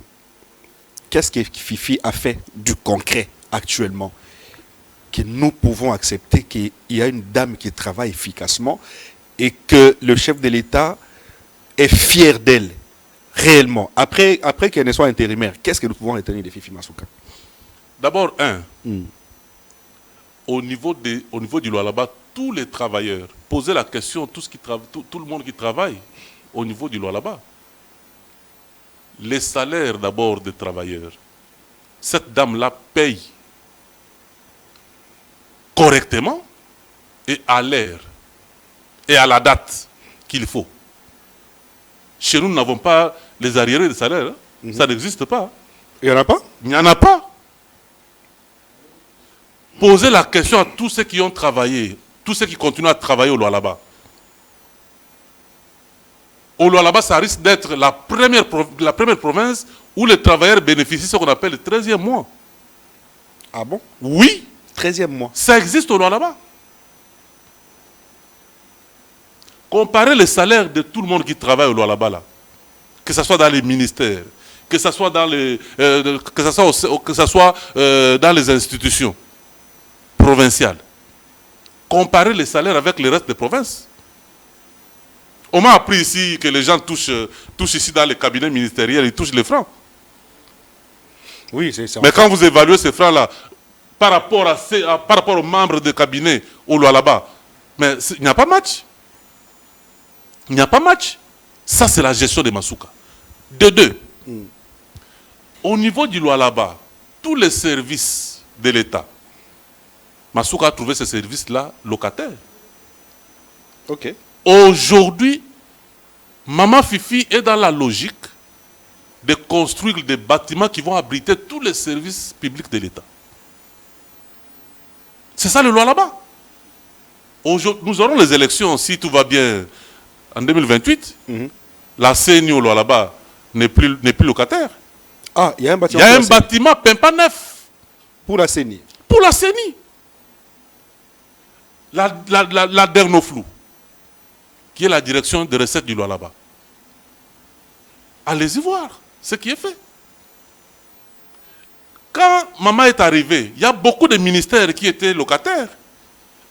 Qu'est-ce que Fifi a fait du concret actuellement que nous pouvons accepter qu'il y a une dame qui travaille efficacement et que le chef de l'État est fier d'elle, réellement. Après qu'elle ne soit intérimaire, qu'est-ce que nous pouvons retenir de Fifi Masuka? D'abord, au niveau du Loualaba, tous les travailleurs, posez la question, tout le monde qui travaille au niveau du Loualaba. Les salaires d'abord des travailleurs, cette dame-là paye correctement et à l'heure et à la date qu'il faut. Chez nous, nous n'avons pas les arriérés de salaire. Hein. Ça n'existe pas. Il n'y en a pas? Il n'y en a pas. Posez la question à tous ceux qui ont travaillé, tous ceux qui continuent à travailler au Loualaba. Au Loualaba, ça risque d'être la première province où les travailleurs bénéficient de ce qu'on appelle le 13e mois. Ah bon? Oui. 13e mois. Ça existe au Loualaba. Comparez les salaires de tout le monde qui travaille au Loualaba, là. Que ce soit dans les ministères, que ce soit dans les institutions provinciales. Comparez les salaires avec le reste des provinces. On m'a appris ici que les gens touchent ici dans les cabinets ministériels, ils touchent les francs. Oui, c'est ça. Mais quand vous évaluez ces francs-là, par rapport aux membres de cabinet au Loualaba, mais il n'y a pas match. Il n'y a pas match. Ça, c'est la gestion de Masuka. De deux, au niveau du Loualaba, tous les services de l'État, Masuka a trouvé ces services-là locataires. Ok. Aujourd'hui, Mama Fifi est dans la logique de construire des bâtiments qui vont abriter tous les services publics de l'État. C'est ça le Loualaba. nous aurons les élections, si tout va bien, en 2028. La CNI au Lualaba n'est plus locataire. Ah, il y a un Il bâtiment. y a un bâtiment Pempa neuf. Pour la CENI. Pour la CENI. La Dernoflou, qui est la direction de recettes du Lualaba. Allez-y voir ce qui est fait. Quand maman est arrivée, il y a beaucoup de ministères qui étaient locataires.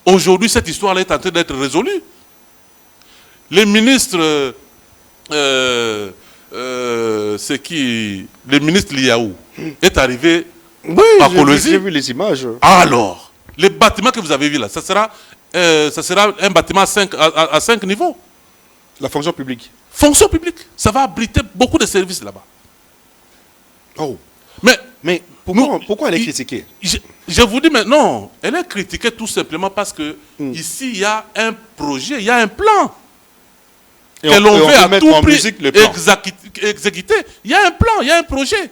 Aujourd'hui, cette histoire-là est en train d'être résolue. Les ministres, c'est qui? Le ministre Liaou est arrivé à Kolwezi. J'ai vu les images. Alors, les bâtiments que vous avez vus là, ça sera un bâtiment à 5 niveaux. La fonction publique. Fonction publique. Ça va abriter beaucoup de services là-bas. Oh. Mais pourquoi elle est critiquée? Je vous dis maintenant, elle est critiquée tout simplement parce que ici, il y a un projet, il y a un plan. Et l'on veut à tout prix exécuter. Il y a un plan, il y a un projet.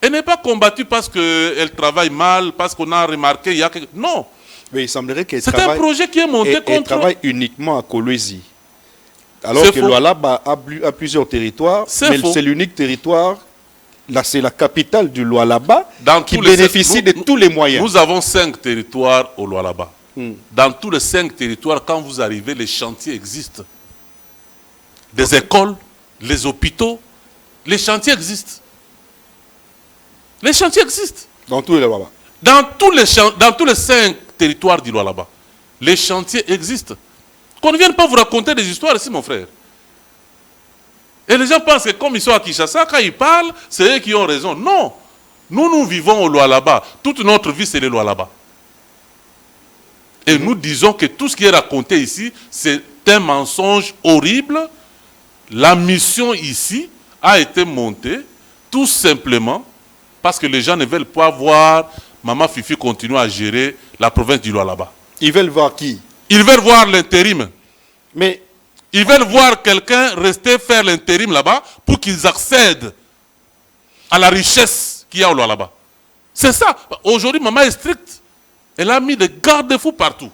Elle n'est pas combattue parce qu'elle travaille mal, parce qu'on a remarqué, il y a quelque... Non. Mais il semblerait qu'elle travaille... C'est un projet qui est monté contre... Elle travaille uniquement à Kolwezi. Alors que Lualaba a plusieurs territoires, mais c'est l'unique territoire, là c'est la capitale du Lualaba, qui bénéficie de tous les moyens. Nous avons 5 territoires au Lualaba. Dans tous les 5 territoires, quand vous arrivez, les chantiers existent. Des écoles, les hôpitaux, les chantiers existent. Les chantiers existent. Dans tous les Lualaba. Dans tous les 5 territoires du Lualaba, les chantiers existent. Qu'on ne vienne pas vous raconter des histoires ici, mon frère. Et les gens pensent que comme ils sont à Kinshasa, quand ils parlent, c'est eux qui ont raison. Non. Nous vivons au Lualaba. Toute notre vie, c'est le Lualaba. Et nous disons que tout ce qui est raconté ici, c'est un mensonge horrible. La mission ici a été montée tout simplement parce que les gens ne veulent pas voir Maman Fifi continuer à gérer la province du Lualaba. Ils veulent voir qui? Ils veulent voir l'intérim. Mais ils veulent voir quelqu'un rester faire l'intérim là-bas pour qu'ils accèdent à la richesse qu'il y a au Lualaba. C'est ça. Aujourd'hui, maman est stricte. Elle a mis des garde-fous partout.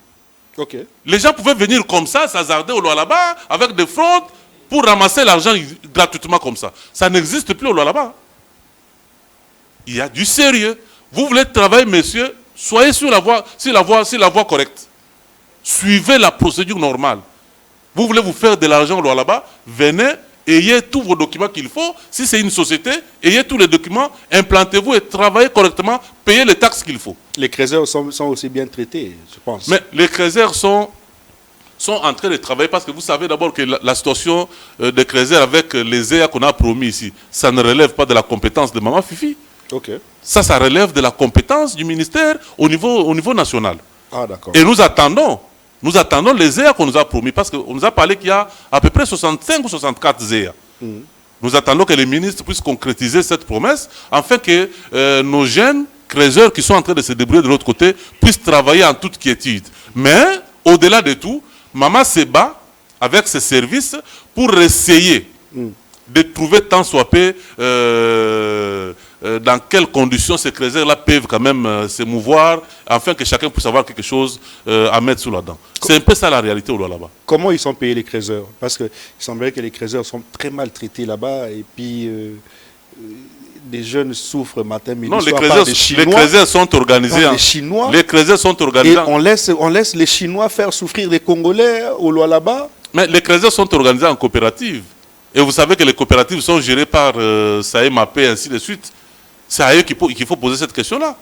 Okay. Les gens pouvaient venir comme ça, s'hasarder au Lualaba avec des fraudes pour ramasser l'argent gratuitement comme ça. Ça n'existe plus au Lualaba. Il y a du sérieux. Vous voulez travailler, messieurs, soyez sur la voie correcte. Suivez la procédure normale. Vous voulez vous faire de l'argent là-bas, venez, ayez tous vos documents qu'il faut. Si c'est une société, ayez tous les documents, implantez-vous et travaillez correctement, payez les taxes qu'il faut. Les créateurs sont aussi bien traités, je pense. Mais les créateurs sont en train de travailler parce que vous savez d'abord que la situation des créateurs avec les EA qu'on a promis ici, ça ne relève pas de la compétence de Maman Fifi. Okay. Ça relève de la compétence du ministère au niveau national. Ah, d'accord. Et nous attendons les EA qu'on nous a promis, parce qu'on nous a parlé qu'il y a à peu près 65 ou 64 EA. Nous attendons que les ministres puissent concrétiser cette promesse, afin que nos jeunes créateurs qui sont en train de se débrouiller de l'autre côté puissent travailler en toute quiétude. Mais, au-delà de tout, Maman se bat avec ses services pour essayer de trouver tant soit peu dans quelles conditions ces créateurs-là peuvent quand même se mouvoir, afin que chacun puisse avoir quelque chose à mettre sous la dent. C'est un peu ça la réalité au Lualaba. Comment ils sont payés les créateurs? Parce qu'il semblerait que les créateurs sont très mal traités là-bas, et puis des jeunes souffrent matin, midi, soir par des Chinois. Les créateurs sont organisés. Les Chinois. Les créateurs sont organisés. Et on laisse les Chinois faire souffrir des Congolais au Lualaba. Mais les créateurs sont organisés en coopérative. Et vous savez que les coopératives sont gérées par SAEMAP et ainsi de suite. C'est à eux qu'il faut poser cette question-là.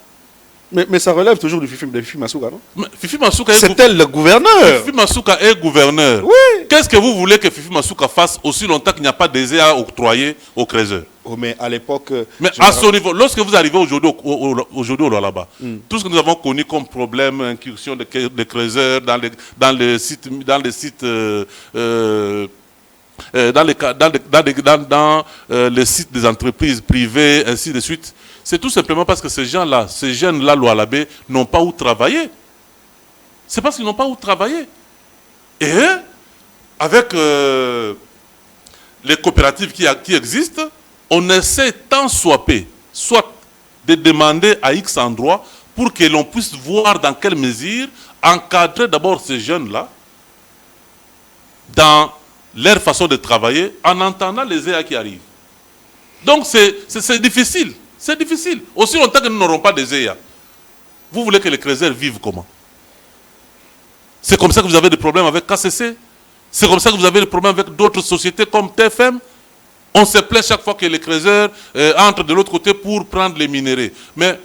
Mais ça relève toujours de Fifi Masuka, non? Mais Fifi Masuka c'est elle le gouverneur. Fifi Masuka est gouverneur. Oui. Qu'est-ce que vous voulez que Fifi Masuka fasse aussi longtemps qu'il n'y a pas des à octroyer aux créateurs? Oh, mais à l'époque... Mais à son niveau, lorsque vous arrivez aujourd'hui au Lualaba, tout ce que nous avons connu comme problème, incursion de créateurs dans les sites... Dans les sites des entreprises privées, ainsi de suite, c'est tout simplement parce que ces gens-là, ces jeunes-là, Lualabé, n'ont pas où travailler. C'est parce qu'ils n'ont pas où travailler. Et avec les coopératives qui existent, on essaie tant soit de demander à X endroits pour que l'on puisse voir dans quelle mesure, encadrer d'abord ces jeunes-là dans leur façon de travailler en entendant les EA qui arrivent. Donc c'est difficile. C'est difficile. Aussi longtemps que nous n'aurons pas des EA, vous voulez que les Crézers vivent comment? C'est comme ça que vous avez des problèmes avec KCC. C'est comme ça que vous avez des problèmes avec d'autres sociétés comme TFM. On se plaint chaque fois que les Crézers entrent de l'autre côté pour prendre les minéraux. Mais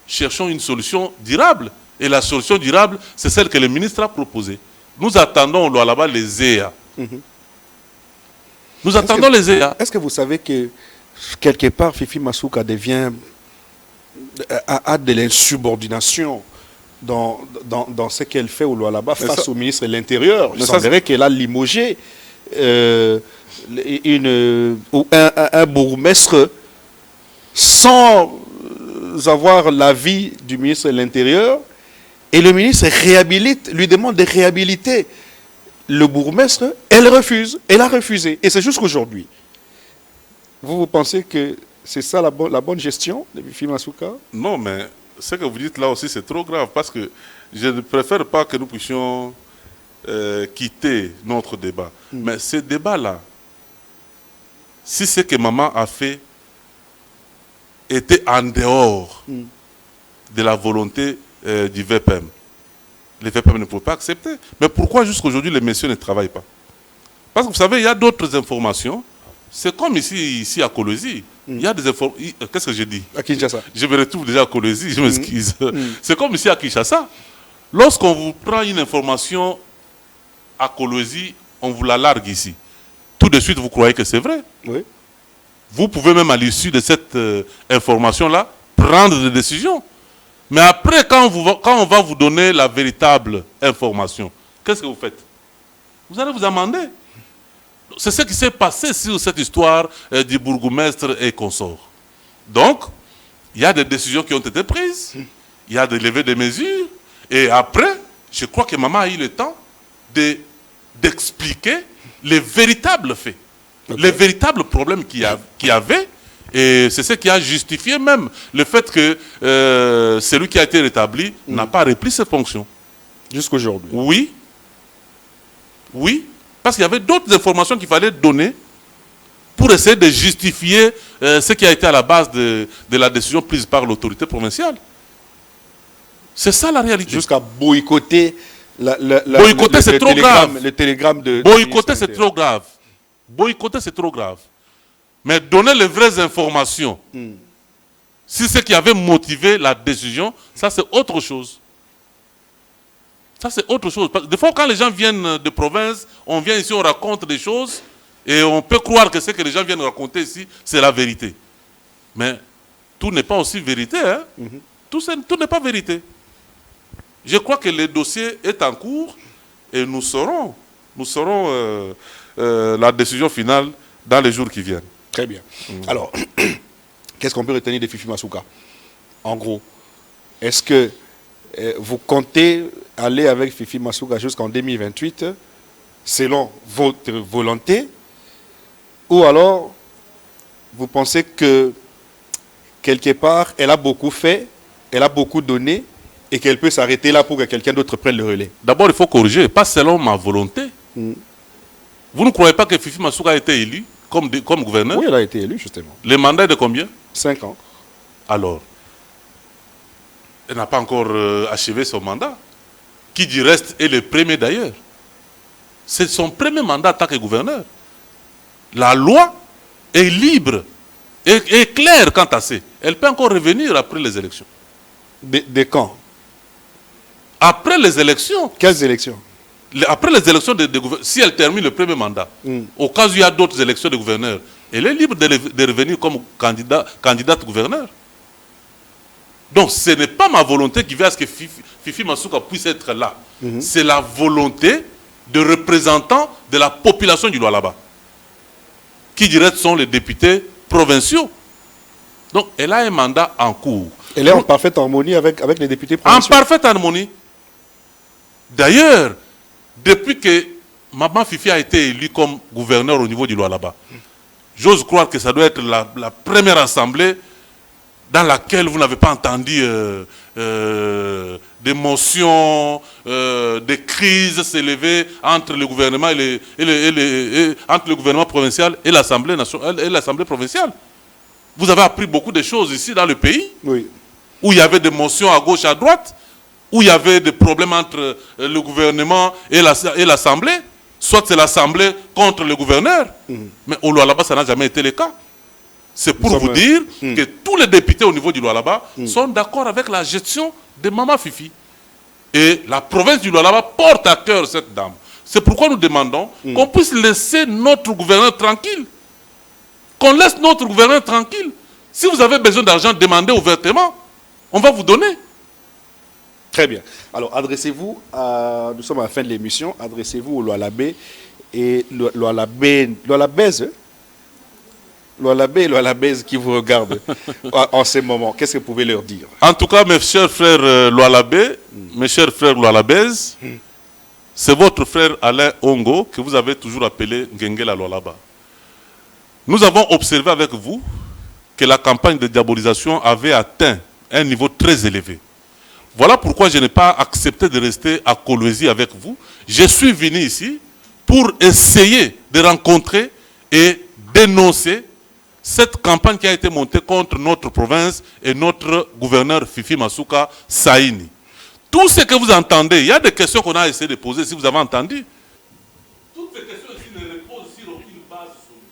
cherchons une solution durable. Et la solution durable, c'est celle que le ministre a proposée. Nous attendons là-bas les EA. Nous attendons les EA. Est-ce que vous savez que quelque part, Fifi Masuka a de l'insubordination dans ce qu'elle fait au Lualaba face au ministre de l'Intérieur? Il semblerait qu'elle a limogé un bourgmestre sans avoir l'avis du ministre de l'Intérieur, et le ministre lui demande de réhabiliter le bourgmestre. Elle refuse, elle a refusé, et c'est jusqu'aujourd'hui. Vous pensez que c'est ça la bonne gestion de Fifi Masuka? Non, mais ce que vous dites là aussi, c'est trop grave, parce que je ne préfère pas que nous puissions quitter notre débat. Mais ce débat-là, si ce que maman a fait était en dehors de la volonté du VPM, les VPM ne pouvaient pas accepter. Mais pourquoi jusqu'aujourd'hui les messieurs ne travaillent pas? Parce que vous savez, il y a d'autres informations. C'est comme ici à Kolwezi. Il y a des informations. Qu'est-ce que j'ai dit? À Kinshasa. Je me retrouve déjà à Kolwezi, je m'excuse. C'est comme ici à Kinshasa. Lorsqu'on vous prend une information à Kolwezi, on vous la largue ici. Tout de suite, vous croyez que c'est vrai. Oui. Vous pouvez même à l'issue de cette information-là prendre des décisions. Mais après, quand on va vous donner la véritable information, qu'est-ce que vous faites? Vous allez vous amender. C'est ce qui s'est passé sur cette histoire du bourgmestre et consorts. Donc, il y a des décisions qui ont été prises, il y a des levées de mesures, et après, je crois que maman a eu le temps d'expliquer les véritables faits, les véritables problèmes qu'il y avait, et c'est ce qui a justifié même le fait que celui qui a été rétabli n'a pas repris ses fonctions. Jusqu'aujourd'hui. Oui. Oui. Parce qu'il y avait d'autres informations qu'il fallait donner pour essayer de justifier ce qui a été à la base de la décision prise par l'autorité provinciale. C'est ça la réalité. Jusqu'à boycotter boycotter, c'est trop grave. Le télégramme de... Boycotter, c'est trop grave. Boycotter, c'est trop grave. Mais donner les vraies informations, si ce qui avait motivé la décision, ça c'est autre chose. Ça, c'est autre chose. Des fois, quand les gens viennent de province, on vient ici, on raconte des choses, et on peut croire que ce que les gens viennent raconter ici, c'est la vérité. Mais tout n'est pas aussi vérité. Hein? Tout n'est pas vérité. Je crois que le dossier est en cours, et nous saurons la décision finale dans les jours qui viennent. Très bien. Alors, qu'est-ce qu'on peut retenir de Fifi Masuka? En gros, est-ce que vous comptez aller avec Fifi Masuka jusqu'en 2028 selon votre volonté, ou alors vous pensez que quelque part elle a beaucoup fait, elle a beaucoup donné et qu'elle peut s'arrêter là pour que quelqu'un d'autre prenne le relais? D'abord, il faut corriger, pas selon ma volonté. Vous ne croyez pas que Fifi Masuka a été élu comme gouverneur? Oui, elle a été élue justement. Le mandat est de combien? 5 ans. Alors, elle n'a pas encore achevé son mandat. Qui du reste est le premier d'ailleurs. C'est son premier mandat en tant que gouverneur. La loi est libre et claire quant à ça. Elle peut encore revenir après les élections. De quand? Après les élections. Quelles élections? Après les élections de gouverneurs, si elle termine le premier mandat, au cas où il y a d'autres élections de gouverneurs, elle est libre de revenir comme candidate gouverneur. Donc ce n'est pas ma volonté qui veut à ce que Fifi Masuka puisse être là. C'est la volonté de représentants de la population du Lualaba, qui dirait sont les députés provinciaux. Donc elle a un mandat en cours. Elle est en parfaite harmonie avec les députés provinciaux? En parfaite harmonie. D'ailleurs, depuis que Maman Fifi a été élue comme gouverneur au niveau du Lualaba, j'ose croire que ça doit être la première assemblée dans laquelle vous n'avez pas entendu des motions, des crises s'élever entre le gouvernement entre le gouvernement provincial et l'Assemblée nationale et l'Assemblée provinciale. Vous avez appris beaucoup de choses ici dans le pays, Oui. où il y avait des motions à gauche, à droite, où il y avait des problèmes entre le gouvernement et l'Assemblée. Soit c'est l'Assemblée contre le gouverneur, mais au Lualaba, ça n'a jamais été le cas. C'est pour vous dire que tous les députés au niveau du Lualaba sont d'accord avec la gestion de Mama Fifi. Et la province du Lualaba porte à cœur cette dame. C'est pourquoi nous demandons qu'on puisse laisser notre gouverneur tranquille. Qu'on laisse notre gouverneur tranquille. Si vous avez besoin d'argent, demandez ouvertement. On va vous donner. Très bien. Alors, adressez-vous à... Nous sommes à la fin de l'émission. Adressez-vous au Lualabé et Lualabèze qui vous regarde en ces moments. Qu'est-ce que vous pouvez leur dire? En tout cas, mes chers frères Lualabé, mes chers frères Lualabèze, c'est votre frère Alain Ongo que vous avez toujours appelé Ngengela Lualaba. Nous avons observé avec vous que la campagne de diabolisation avait atteint un niveau très élevé. Voilà pourquoi je n'ai pas accepté de rester à Kolwezi avec vous. Je suis venu ici pour essayer de rencontrer et dénoncer cette campagne qui a été montée contre notre province et notre gouverneur Fifi Masuka Saini. Tout ce que vous entendez, il y a des questions qu'on a essayé de poser, si vous avez entendu. Toutes ces questions ici ne reposent sur aucune base solide.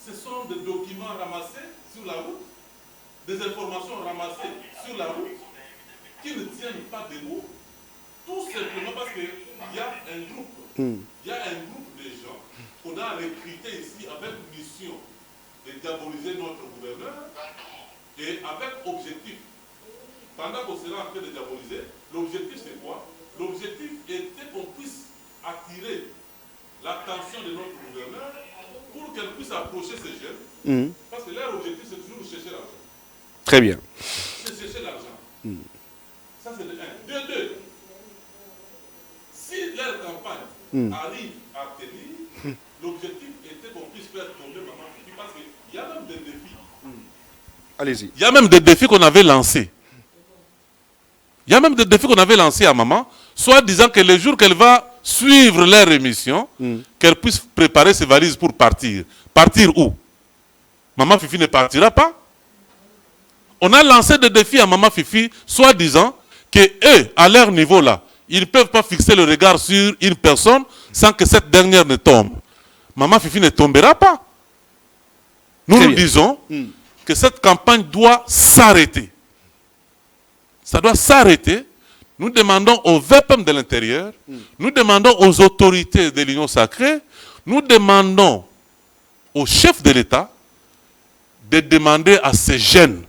Ce sont des documents ramassés sur la route, des informations ramassées sur la route, qui ne tiennent pas debout, tout simplement parce qu'il y a un groupe, de gens qu'on a recruté ici avec mission de diaboliser notre gouverneur et avec objectif. Pendant qu'on sera en train de diaboliser, l'objectif c'est quoi? L'objectif était qu'on puisse attirer l'attention de notre gouverneur pour qu'elle puisse approcher ces jeunes, parce que leur objectif c'est toujours de chercher l'argent. Très bien. C'est chercher l'argent. Ça, c'est de 1. De 2. Si leur campagne arrive à tenir, l'objectif était qu'on puisse faire tomber Maman Fifi, parce qu'il y a même des défis. Allez-y. Il y a même des défis qu'on avait lancés. Il y a même des défis qu'on avait lancés à Maman, soit disant que le jour qu'elle va suivre leur émission, qu'elle puisse préparer ses valises pour partir. Partir où? Maman Fifi ne partira pas. On a lancé des défis à Maman Fifi, soit disant que eux, à leur niveau là, ils ne peuvent pas fixer le regard sur une personne sans que cette dernière ne tombe. Maman Fifi ne tombera pas. Nous disons que cette campagne doit s'arrêter. Ça doit s'arrêter. Nous demandons au VEPM de l'intérieur, nous demandons aux autorités de l'Union sacrée, nous demandons au chef de l'État de demander à ces jeunes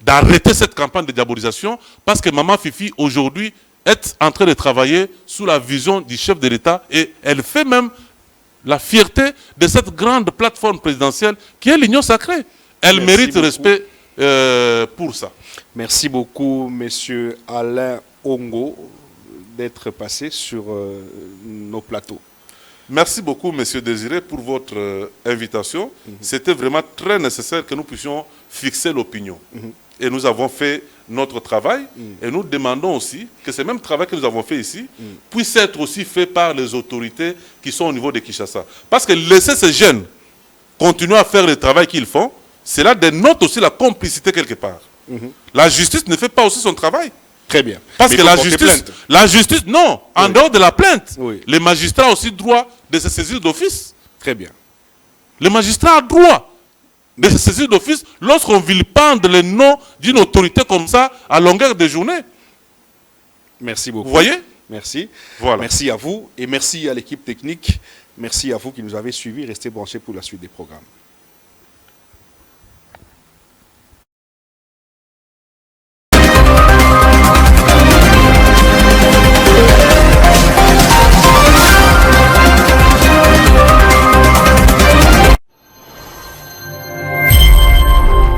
d'arrêter cette campagne de diabolisation, parce que Maman Fifi aujourd'hui est en train de travailler sous la vision du chef de l'État et elle fait même la fierté de cette grande plateforme présidentielle qui est l'Union sacrée. Elle mérite respect pour ça. Merci beaucoup, monsieur Alain Ongo, d'être passé sur nos plateaux. Merci beaucoup, monsieur Désiré, pour votre invitation. C'était vraiment très nécessaire que nous puissions fixer l'opinion. Et nous avons fait notre travail. Et nous demandons aussi que ce même travail que nous avons fait ici puisse être aussi fait par les autorités qui sont au niveau de Kinshasa. Parce que laisser ces jeunes continuer à faire le travail qu'ils font, cela dénote aussi la complicité quelque part. La justice ne fait pas aussi son travail. Très bien. Parce que la justice, non, en dehors de la plainte, les magistrats ont aussi droit de se saisir d'office. Très bien. Le magistrat a droit de se saisir d'office lorsqu'on vilipende le nom d'une autorité comme ça à longueur de journée. Merci beaucoup. Vous voyez? Merci. Voilà. Merci à vous et merci à l'équipe technique. Merci à vous qui nous avez suivis. Restez branchés pour la suite des programmes.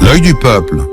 L'œil du peuple.